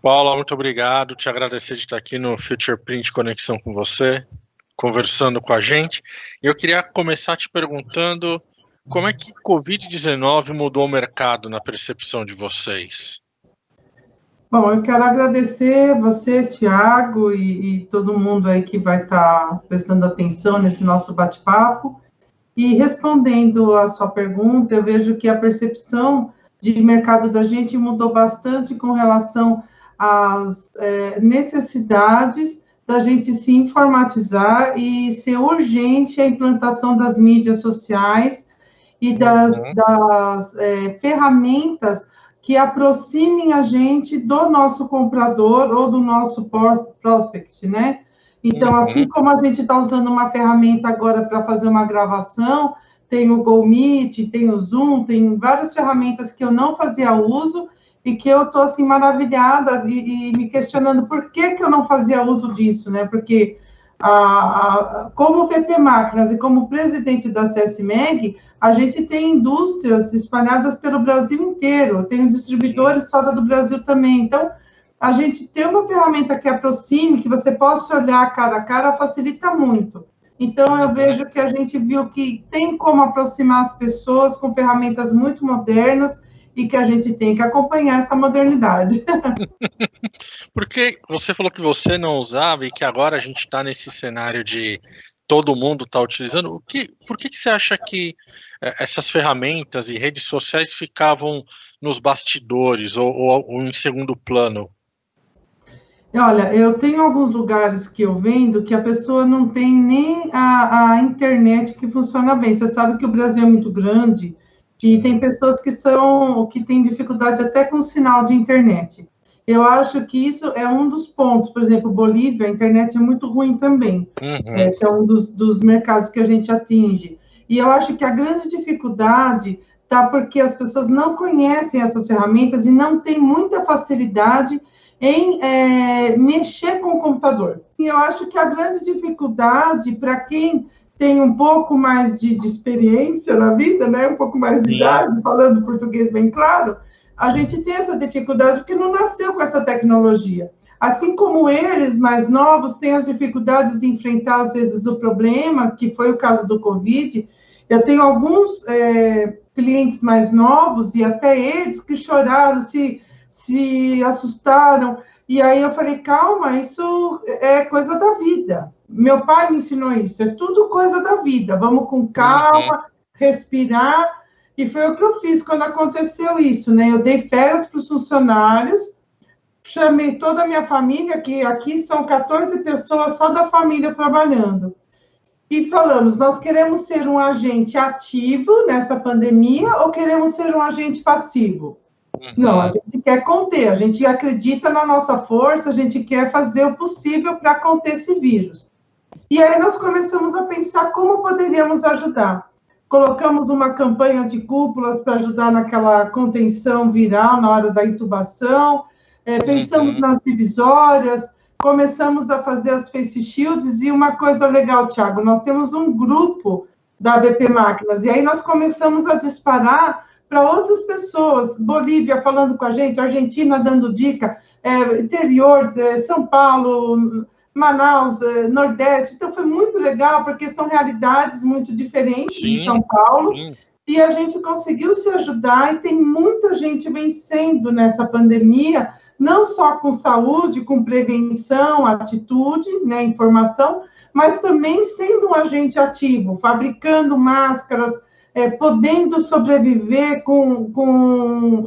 Paula, muito obrigado. Te agradecer de estar aqui no Future Print Conexão com você, conversando com a gente. Eu queria começar te perguntando como é que Covid-19 mudou o mercado na percepção de vocês? Bom, eu quero agradecer você, Tiago, e todo mundo aí que vai estar prestando atenção nesse nosso bate-papo. E respondendo à sua pergunta, eu vejo que a percepção de mercado da gente mudou bastante com relação às necessidades da gente se informatizar e ser urgente a implantação das mídias sociais e das ferramentas que aproximem a gente do nosso comprador ou do nosso prospect, né? Então, assim como a gente está usando uma ferramenta agora para fazer uma gravação, tem o Google Meet, tem o Zoom, tem várias ferramentas que eu não fazia uso e que eu estou, assim, maravilhada e me questionando por que eu não fazia uso disso, né? Porque, como VP Máquinas e como presidente da CSMEG, a gente tem indústrias espalhadas pelo Brasil inteiro, tem distribuidores fora do Brasil também. Então, a gente ter uma ferramenta que aproxime, que você possa olhar cara a cara, facilita muito. Então, eu vejo que a gente viu que tem como aproximar as pessoas com ferramentas muito modernas e que a gente tem que acompanhar essa modernidade. Porque você falou que você não usava e que agora a gente está nesse cenário de todo mundo está utilizando. Por que você acha que essas ferramentas e redes sociais ficavam nos bastidores ou em segundo plano? Olha, eu tenho alguns lugares que eu vendo que a pessoa não tem nem a internet que funciona bem. Você sabe que o Brasil é muito grande e tem pessoas que têm dificuldade até com o sinal de internet. Eu acho que isso é um dos pontos. Por exemplo, Bolívia, a internet é muito ruim também, que é um dos mercados que a gente atinge. E eu acho que a grande dificuldade está porque as pessoas não conhecem essas ferramentas e não têm muita facilidade em mexer com o computador. E eu acho que a grande dificuldade para quem tem um pouco mais de experiência na vida, né, um pouco mais de idade, falando português bem claro, a gente tem essa dificuldade porque não nasceu com essa tecnologia. Assim como eles, mais novos, têm as dificuldades de enfrentar, às vezes, o problema, que foi o caso do Covid. Eu tenho alguns clientes mais novos, e até eles, que choraram, se assustaram. E aí eu falei, calma, isso é coisa da vida. Meu pai me ensinou isso, é tudo coisa da vida. Vamos com calma, respirar. E foi o que eu fiz quando aconteceu isso, né? Eu dei férias para os funcionários, chamei toda a minha família, que aqui são 14 pessoas só da família trabalhando. E falamos, nós queremos ser um agente ativo nessa pandemia ou queremos ser um agente passivo? Não, a gente quer conter, a gente acredita na nossa força, a gente quer fazer o possível para conter esse vírus. E aí nós começamos a pensar como poderíamos ajudar. Colocamos uma campanha de cúpulas para ajudar naquela contenção viral na hora da intubação, pensamos nas divisórias, começamos a fazer as face shields, e uma coisa legal, Thiago, nós temos um grupo da BP Máquinas, e aí nós começamos a disparar para outras pessoas, Bolívia falando com a gente, Argentina dando dica, interior, São Paulo, Manaus, Nordeste. Então foi muito legal, porque são realidades muito diferentes de São Paulo, e a gente conseguiu se ajudar, e tem muita gente vencendo nessa pandemia, não só com saúde, com prevenção, atitude, né, informação, mas também sendo um agente ativo, fabricando máscaras, podendo sobreviver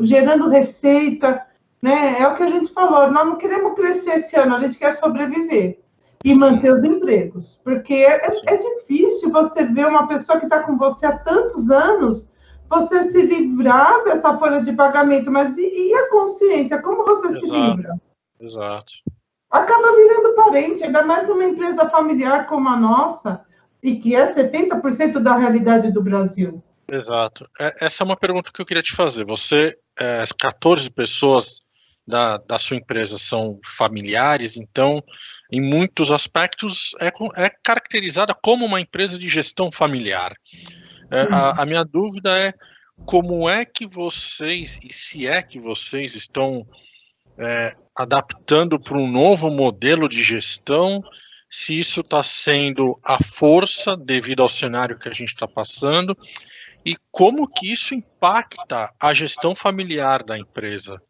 gerando receita, né? É o que a gente falou, nós não queremos crescer esse ano, a gente quer sobreviver e manter os empregos, porque é difícil você ver uma pessoa que está com você há tantos anos, você se livrar dessa folha de pagamento, mas e a consciência, como você se livra? Exato. Acaba virando parente, ainda mais numa empresa familiar como a nossa, e que é 70% da realidade do Brasil. Exato. Essa é uma pergunta que eu queria te fazer. Você, as 14 pessoas da sua empresa são familiares, então, em muitos aspectos, é caracterizada como uma empresa de gestão familiar. A minha dúvida é como é que vocês, e se é que vocês estão adaptando para um novo modelo de gestão, se isso está sendo a força devido ao cenário que a gente está passando, e como que isso impacta a gestão familiar da empresa.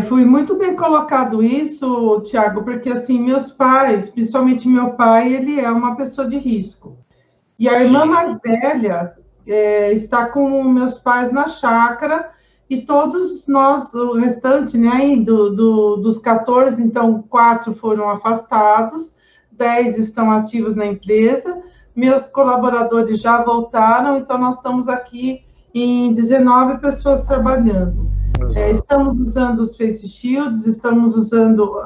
Foi muito bem colocado isso, Tiago, porque assim, meus pais, principalmente meu pai, ele é uma pessoa de risco. E a irmã mais velha está com meus pais na chácara, e todos nós, o restante, né, dos 14, então 4 foram afastados, 10 estão ativos na empresa, meus colaboradores já voltaram, então nós estamos aqui em 19 pessoas trabalhando. Estamos usando os face shields, estamos usando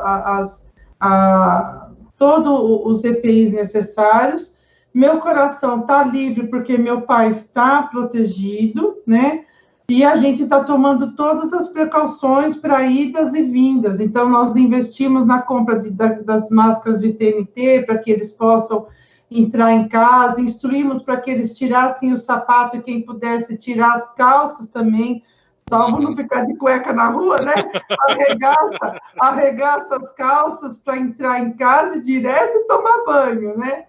todos os EPIs necessários. Meu coração está livre porque meu pai está protegido, né? E a gente está tomando todas as precauções para idas e vindas. Então, nós investimos na compra das máscaras de TNT para que eles possam entrar em casa, instruímos para que eles tirassem o sapato e quem pudesse tirar as calças também, salvo não ficar de cueca na rua, né? Arregaça as calças para entrar em casa e direto tomar banho, né?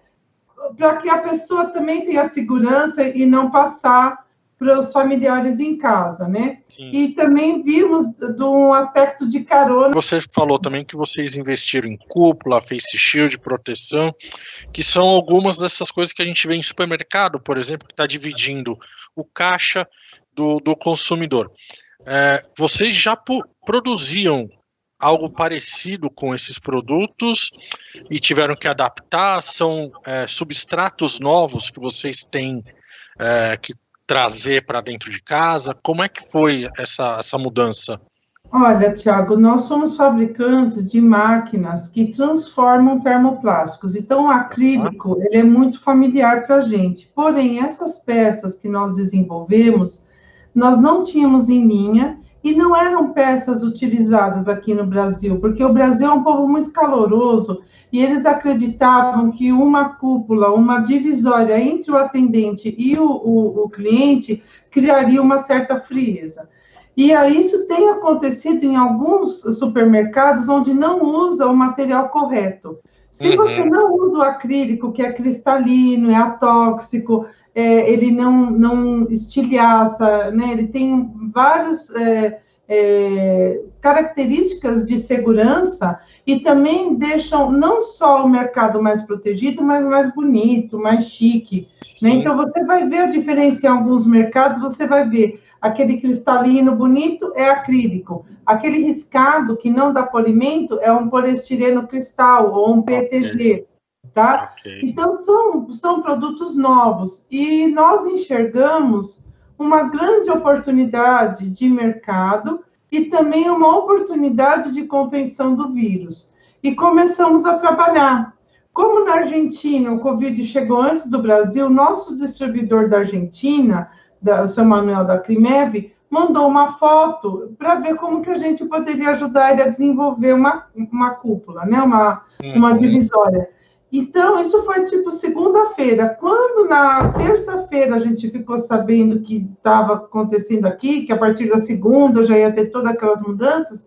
Para que a pessoa também tenha segurança e não passar para os familiares em casa, né? Sim. E também vimos de um aspecto de carona. Você falou também que vocês investiram em cúpula, face shield, proteção, que são algumas dessas coisas que a gente vê em supermercado, por exemplo, que está dividindo o caixa do consumidor. Vocês já produziam algo parecido com esses produtos e tiveram que adaptar? São substratos novos que vocês têm que trazer para dentro de casa? Como é que foi essa mudança? Olha, Tiago, nós somos fabricantes de máquinas que transformam termoplásticos. Então, o acrílico ele é muito familiar para a gente. Porém, essas peças que nós desenvolvemos, nós não tínhamos em linha e não eram peças utilizadas aqui no Brasil, porque o Brasil é um povo muito caloroso e eles acreditavam que uma cúpula, uma divisória entre o atendente e o cliente criaria uma certa frieza. E isso tem acontecido em alguns supermercados onde não usa o material correto. Se você não usa o acrílico, que é cristalino, é atóxico, ele não estilhaça, né? Ele tem várias características de segurança e também deixam não só o mercado mais protegido, mas mais bonito, mais chique. Né? Então, você vai ver a diferença em alguns mercados, você vai ver aquele cristalino bonito é acrílico, aquele riscado que não dá polimento é um poliestireno cristal ou um PETG. Tá? Então, são produtos novos e nós enxergamos uma grande oportunidade de mercado e também uma oportunidade de contenção do vírus. E começamos a trabalhar. Como na Argentina o Covid chegou antes do Brasil, nosso distribuidor da Argentina, o seu Manuel da Crimev, mandou uma foto para ver como que a gente poderia ajudar ele a desenvolver uma cúpula, né? uma divisória. Então, isso foi tipo segunda-feira. Quando na terça-feira a gente ficou sabendo que estava acontecendo aqui, que a partir da segunda já ia ter todas aquelas mudanças,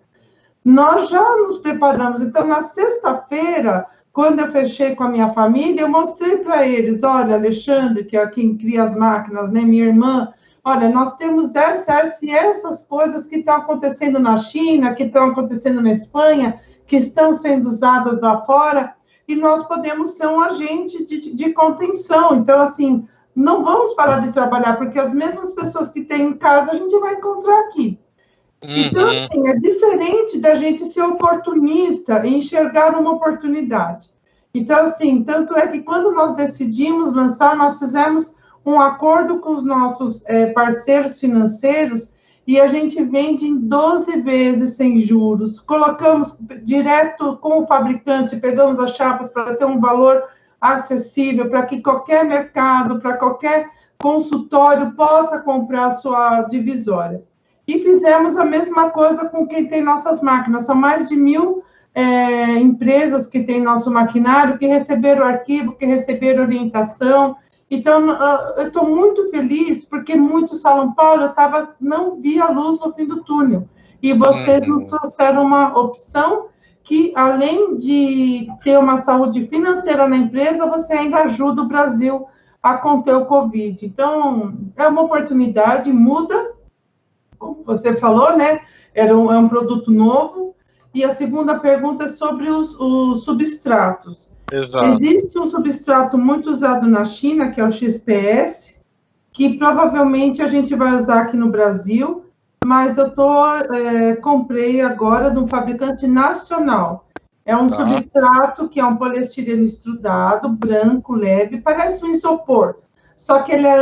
nós já nos preparamos. Então, na sexta-feira, quando eu fechei com a minha família, eu mostrei para eles, olha, Alexandre, que é quem cria as máquinas, né, minha irmã, olha, nós temos essas coisas que estão acontecendo na China, que estão acontecendo na Espanha, que estão sendo usadas lá fora, e nós podemos ser um agente de contenção. Então, assim, não vamos parar de trabalhar, porque as mesmas pessoas que tem em casa, a gente vai encontrar aqui. Então, assim, é diferente da gente ser oportunista e enxergar uma oportunidade. Então, assim, tanto é que quando nós decidimos lançar, nós fizemos um acordo com os nossos parceiros financeiros e a gente vende em 12 vezes sem juros. Colocamos direto com o fabricante, pegamos as chapas para ter um valor acessível, para que qualquer mercado, para qualquer consultório possa comprar a sua divisória. E fizemos a mesma coisa com quem tem nossas máquinas. São mais de 1.000 empresas que têm nosso maquinário, que receberam arquivo, que receberam orientação. Então, eu estou muito feliz, porque muitos falam, Paulo, não vi a luz no fim do túnel. e vocês nos trouxeram uma opção que, além de ter uma saúde financeira na empresa, você ainda ajuda o Brasil a conter o Covid. Então, é uma oportunidade, muda, como você falou, né? É um produto novo. E a segunda pergunta é sobre os substratos. Exato. Existe um substrato muito usado na China, que é o XPS, que provavelmente a gente vai usar aqui no Brasil, mas eu comprei agora de um fabricante nacional. É um substrato que é um poliestireno extrudado, branco, leve, parece um isopor, só que ele é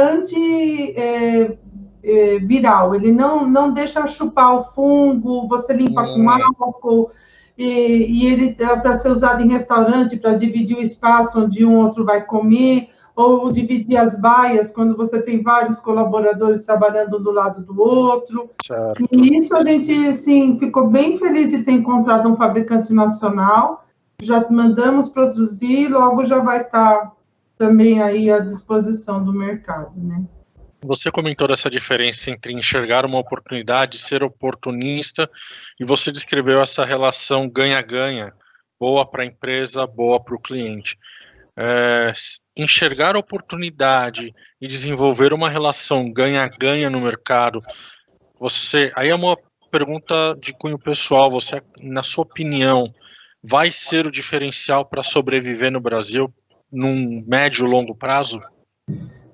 anti-viral, ele não deixa chupar o fungo, você limpa com álcool, e ele dá para ser usado em restaurante, para dividir o espaço onde um outro vai comer, ou dividir as baias quando você tem vários colaboradores trabalhando do lado do outro. Certo. E isso a gente, sim, ficou bem feliz de ter encontrado um fabricante nacional, já mandamos produzir, logo já vai estar também aí à disposição do mercado, né? Você comentou dessa diferença entre enxergar uma oportunidade, ser oportunista, e você descreveu essa relação ganha-ganha, boa para a empresa, boa para o cliente. Enxergar oportunidade e desenvolver uma relação ganha-ganha no mercado, aí é uma pergunta de cunho pessoal, você, na sua opinião, vai ser o diferencial para sobreviver no Brasil num médio e longo prazo?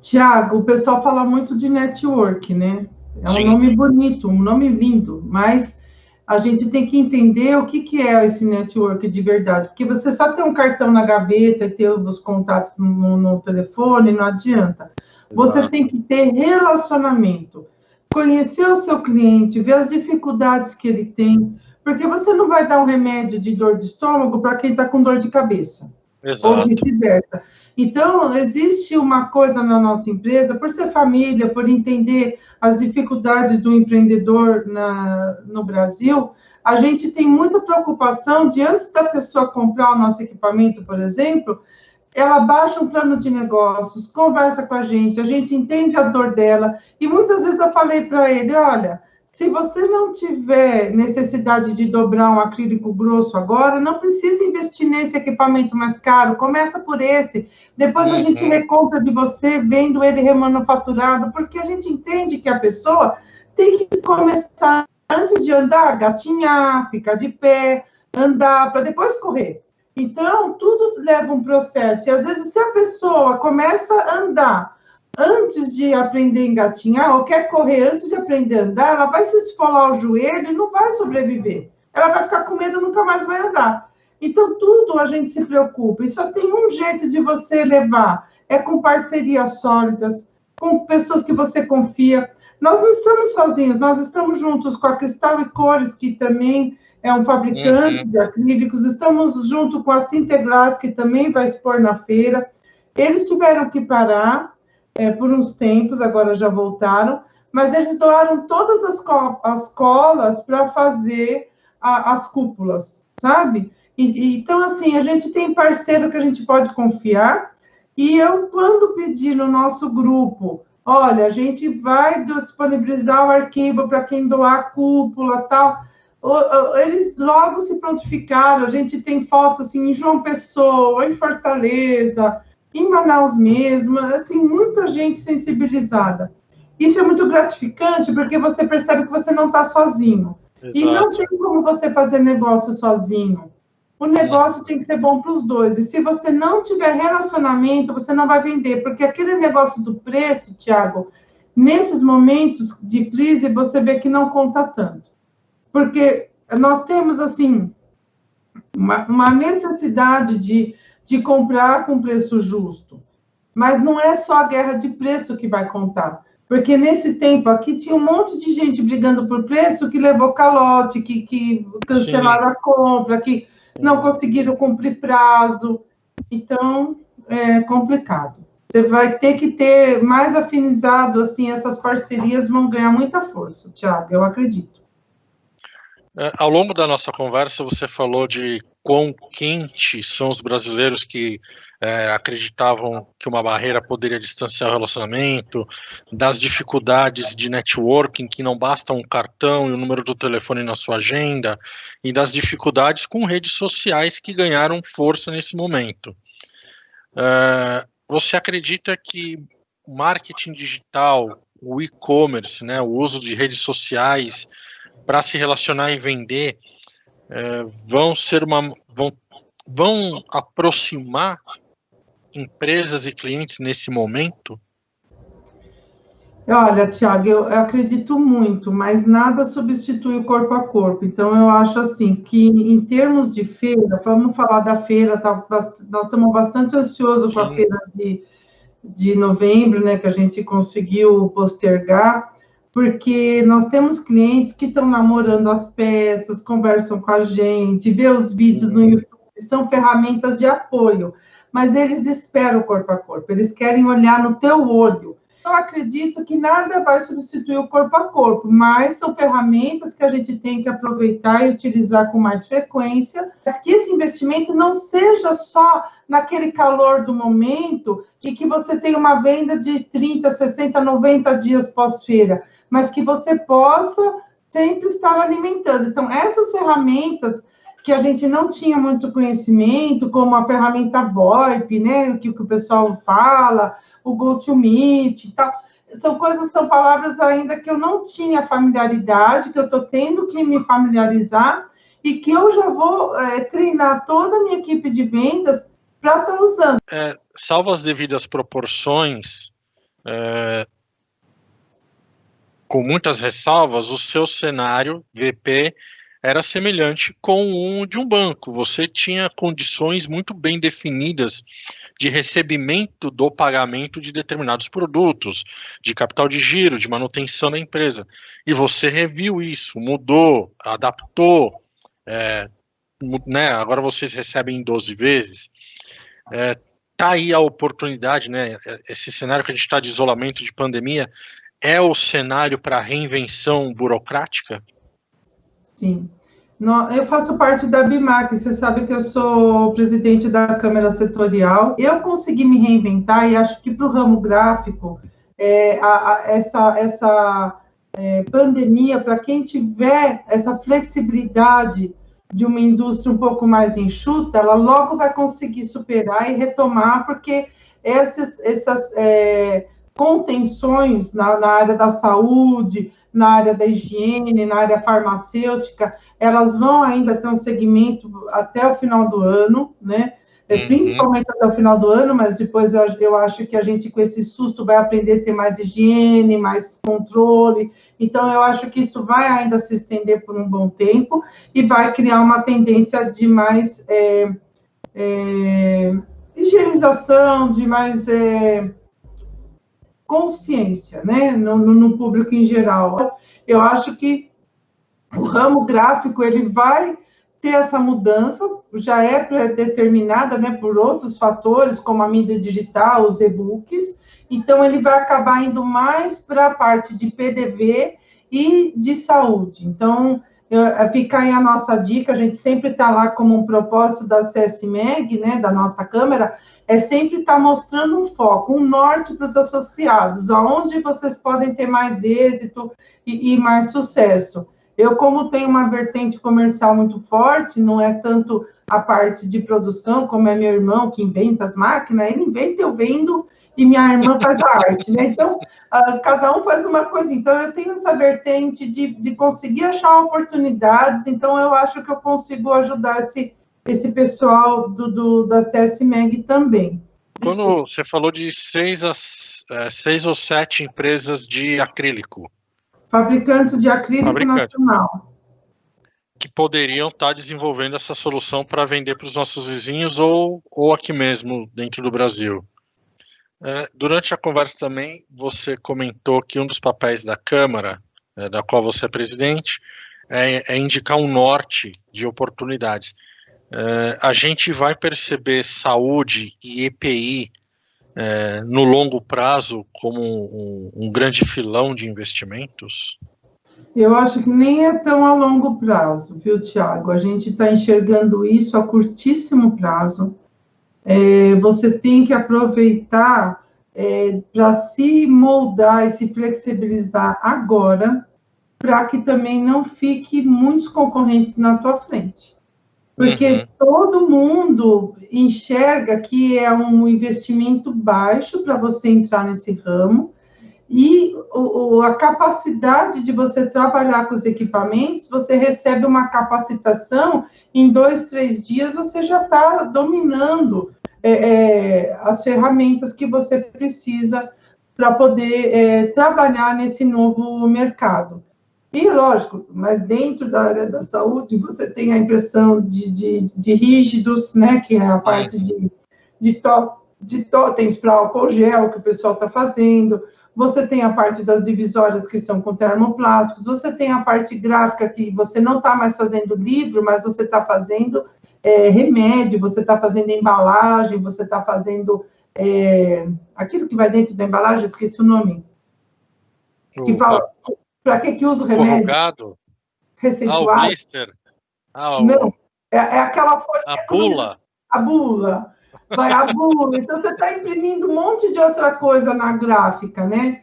Tiago, o pessoal fala muito de network, né? É um nome bonito, um nome lindo, mas a gente tem que entender o que é esse network de verdade, porque você só ter um cartão na gaveta e ter os contatos no telefone não adianta. Você tem que ter relacionamento, conhecer o seu cliente, ver as dificuldades que ele tem, porque você não vai dar um remédio de dor de estômago para quem está com dor de cabeça. Ou vice-versa. Então, existe uma coisa na nossa empresa, por ser família, por entender as dificuldades do empreendedor no Brasil, a gente tem muita preocupação de, antes da pessoa comprar o nosso equipamento, por exemplo, ela baixa um plano de negócios, conversa com a gente entende a dor dela, e muitas vezes eu falei para ele, olha, se você não tiver necessidade de dobrar um acrílico grosso agora, não precisa investir nesse equipamento mais caro, começa por esse, depois a gente recompra de você, vendo ele remanufaturado, porque a gente entende que a pessoa tem que começar, antes de andar, gatinhar, ficar de pé, andar, para depois correr. Então, tudo leva um processo, e às vezes se a pessoa começa a andar antes de aprender a engatinhar, ou quer correr antes de aprender a andar, ela vai se esfolar o joelho e não vai sobreviver. Ela vai ficar com medo e nunca mais vai andar. Então, tudo a gente se preocupa. E só tem um jeito de você levar, é com parcerias sólidas, com pessoas que você confia. Nós não estamos sozinhos, nós estamos juntos com a Cristal e Cores, que também é um fabricante de acrílicos, estamos junto com a Sinteglass, que também vai expor na feira. Eles tiveram que parar, por uns tempos, agora já voltaram, mas eles doaram todas as colas para fazer as cúpulas, sabe? Então, assim, a gente tem parceiro que a gente pode confiar, e eu, quando pedi no nosso grupo, olha, a gente vai disponibilizar o arquivo para quem doar a cúpula, tal, eles logo se prontificaram, a gente tem foto, assim, em João Pessoa, em Fortaleza, em Manaus mesmo, assim, muita gente sensibilizada. Isso é muito gratificante, porque você percebe que você não está sozinho. Exato. E não tem como você fazer negócio sozinho. O negócio tem que ser bom para os dois. E se você não tiver relacionamento, você não vai vender. Porque aquele negócio do preço, Tiago, nesses momentos de crise, você vê que não conta tanto. Porque nós temos, assim, uma necessidade de comprar com preço justo. Mas não é só a guerra de preço que vai contar. Porque nesse tempo aqui tinha um monte de gente brigando por preço que levou calote, que cancelaram a compra, que não conseguiram cumprir prazo. Então, é complicado. Você vai ter que ter mais afinizado, assim, essas parcerias vão ganhar muita força, Thiago, eu acredito. Ao longo da nossa conversa, você falou de quão quentes são os brasileiros que acreditavam que uma barreira poderia distanciar o relacionamento, das dificuldades de networking, que não basta um cartão e o número do telefone na sua agenda, e das dificuldades com redes sociais que ganharam força nesse momento. Você acredita que o marketing digital, o e-commerce, né, o uso de redes sociais para se relacionar e vender, vão aproximar empresas e clientes nesse momento? Olha, Thiago, eu acredito muito, mas nada substitui o corpo a corpo. Então, eu acho assim, que em termos de feira, vamos falar da feira, nós estamos bastante ansiosos com a feira de novembro, né, que a gente conseguiu postergar, porque nós temos clientes que estão namorando as peças, conversam com a gente, vê os vídeos no YouTube, são ferramentas de apoio, mas eles esperam o corpo a corpo, eles querem olhar no teu olho. Eu acredito que nada vai substituir o corpo a corpo, mas são ferramentas que a gente tem que aproveitar e utilizar com mais frequência, mas que esse investimento não seja só naquele calor do momento e que você tem uma venda de 30, 60, 90 dias pós-feira, mas que você possa sempre estar alimentando. Então, essas ferramentas que a gente não tinha muito conhecimento, como a ferramenta VoIP, né, que o pessoal fala, o GoToMeet e tal, são palavras ainda que eu não tinha familiaridade, que eu estou tendo que me familiarizar e que eu já vou treinar toda a minha equipe de vendas para estar usando. Salvo as devidas proporções, com muitas ressalvas, o seu cenário VP era semelhante com o de um banco. Você tinha condições muito bem definidas de recebimento do pagamento de determinados produtos, de capital de giro, de manutenção da empresa. E você reviu isso, mudou, adaptou, né? Agora vocês recebem em 12 vezes. Tá aí a oportunidade, né? Esse cenário que a gente está de isolamento, de pandemia, é o cenário para reinvenção burocrática? Sim. Eu faço parte da BIMAC, você sabe que eu sou presidente da Câmara Setorial. Eu consegui me reinventar e acho que para o ramo gráfico, essa pandemia, para quem tiver essa flexibilidade de uma indústria um pouco mais enxuta, ela logo vai conseguir superar e retomar, porque essas contenções na área da saúde, na área da higiene, na área farmacêutica, elas vão ainda ter um segmento até o final do ano, né? Principalmente até o final do ano, mas depois eu acho que a gente, com esse susto, vai aprender a ter mais higiene, mais controle. Então, eu acho que isso vai ainda se estender por um bom tempo e vai criar uma tendência de mais higienização, de mais consciência, né, no público em geral. Eu acho que o ramo gráfico ele vai ter essa mudança, já é predeterminada, né, por outros fatores, como a mídia digital, os e-books, então ele vai acabar indo mais para a parte de PDV e de saúde. Então, fica aí a nossa dica, a gente sempre está lá como um propósito da CSMEG, né, da nossa Câmara, é sempre estar mostrando um foco, um norte para os associados, aonde vocês podem ter mais êxito e mais sucesso. Eu, como tenho uma vertente comercial muito forte, não é tanto a parte de produção, como é meu irmão que inventa as máquinas, ele inventa, eu vendo, e minha irmã faz a arte, né? Então, cada um faz uma coisa. Então, eu tenho essa vertente de conseguir achar oportunidades, então eu acho que eu consigo ajudar esse pessoal da CSMEG também. Quando você falou de 6 ou 7 empresas de acrílico. Fabricantes de acrílico nacional. Que poderiam estar desenvolvendo essa solução para vender para os nossos vizinhos ou aqui mesmo, dentro do Brasil. Durante a conversa também, você comentou que um dos papéis da Câmara, da qual você é presidente, é indicar um norte de oportunidades. A gente vai perceber saúde e EPI no longo prazo como um grande filão de investimentos? Eu acho que nem é tão a longo prazo, viu, Tiago? A gente está enxergando isso a curtíssimo prazo. Você tem que aproveitar para se moldar e se flexibilizar agora, para que também não fique muitos concorrentes na tua frente. Porque todo mundo enxerga que é um investimento baixo para você entrar nesse ramo, e a capacidade de você trabalhar com os equipamentos, você recebe uma capacitação, em 2, 3 dias você já está dominando as ferramentas que você precisa para poder trabalhar nesse novo mercado. E, lógico, mas dentro da área da saúde, você tem a impressão de rígidos, né, que é a parte de totens para álcool gel que o pessoal está fazendo. Você tem a parte das divisórias que são com termoplásticos, você tem a parte gráfica que você não está mais fazendo livro, mas você está fazendo remédio, você está fazendo embalagem, você está fazendo aquilo que vai dentro da embalagem, esqueci o nome. Que fala, para que usa o remédio? Corrugado? Receituário? O blister? Não, é aquela folha. A bula? A bula. Vai a bula. Então, você está imprimindo um monte de outra coisa na gráfica, né?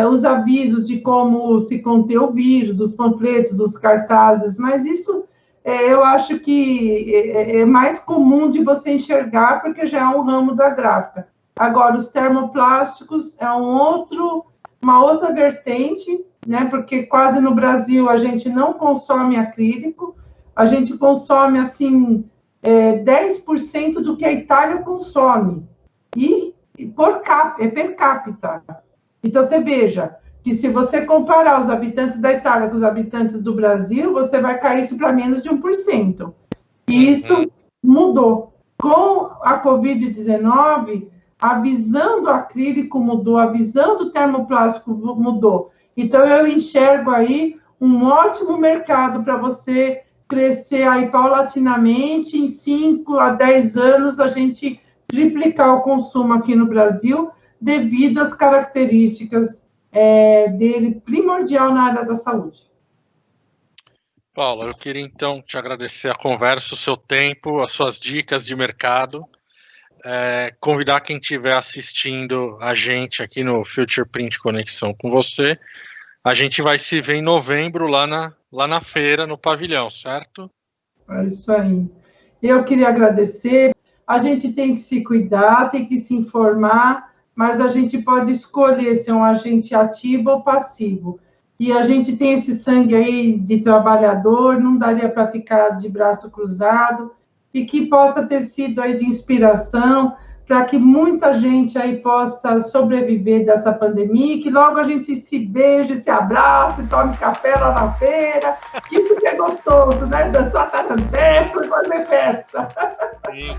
Os avisos de como se conter o vírus, os panfletos, os cartazes, mas isso eu acho que é mais comum de você enxergar, porque já é um ramo da gráfica. Agora, os termoplásticos é uma outra vertente, né? Porque quase no Brasil a gente não consome acrílico, a gente consome, assim, 10% do que a Itália consome, e per capita. Então, você veja que se você comparar os habitantes da Itália com os habitantes do Brasil, você vai cair isso para menos de 1%. E isso mudou. Com a Covid-19, a visão do acrílico mudou, a visão do termoplástico mudou. Então, eu enxergo aí um ótimo mercado para você crescer aí paulatinamente, em 5 a 10 anos, a gente triplicar o consumo aqui no Brasil, devido às características dele, primordial na área da saúde. Paula, eu queria então te agradecer a conversa, o seu tempo, as suas dicas de mercado, convidar quem estiver assistindo a gente aqui no Future Print Conexão com você. A gente vai se ver em novembro lá na feira, no pavilhão, certo? É isso aí. Eu queria agradecer. A gente tem que se cuidar, tem que se informar, mas a gente pode escolher ser um agente ativo ou passivo. E a gente tem esse sangue aí de trabalhador, não daria para ficar de braço cruzado, e que possa ter sido aí de inspiração para que muita gente aí possa sobreviver dessa pandemia, e que logo a gente se beije, se abrace, tome café lá na feira, que isso que é gostoso, né? Dançar tarantela, fazer festa. Sim.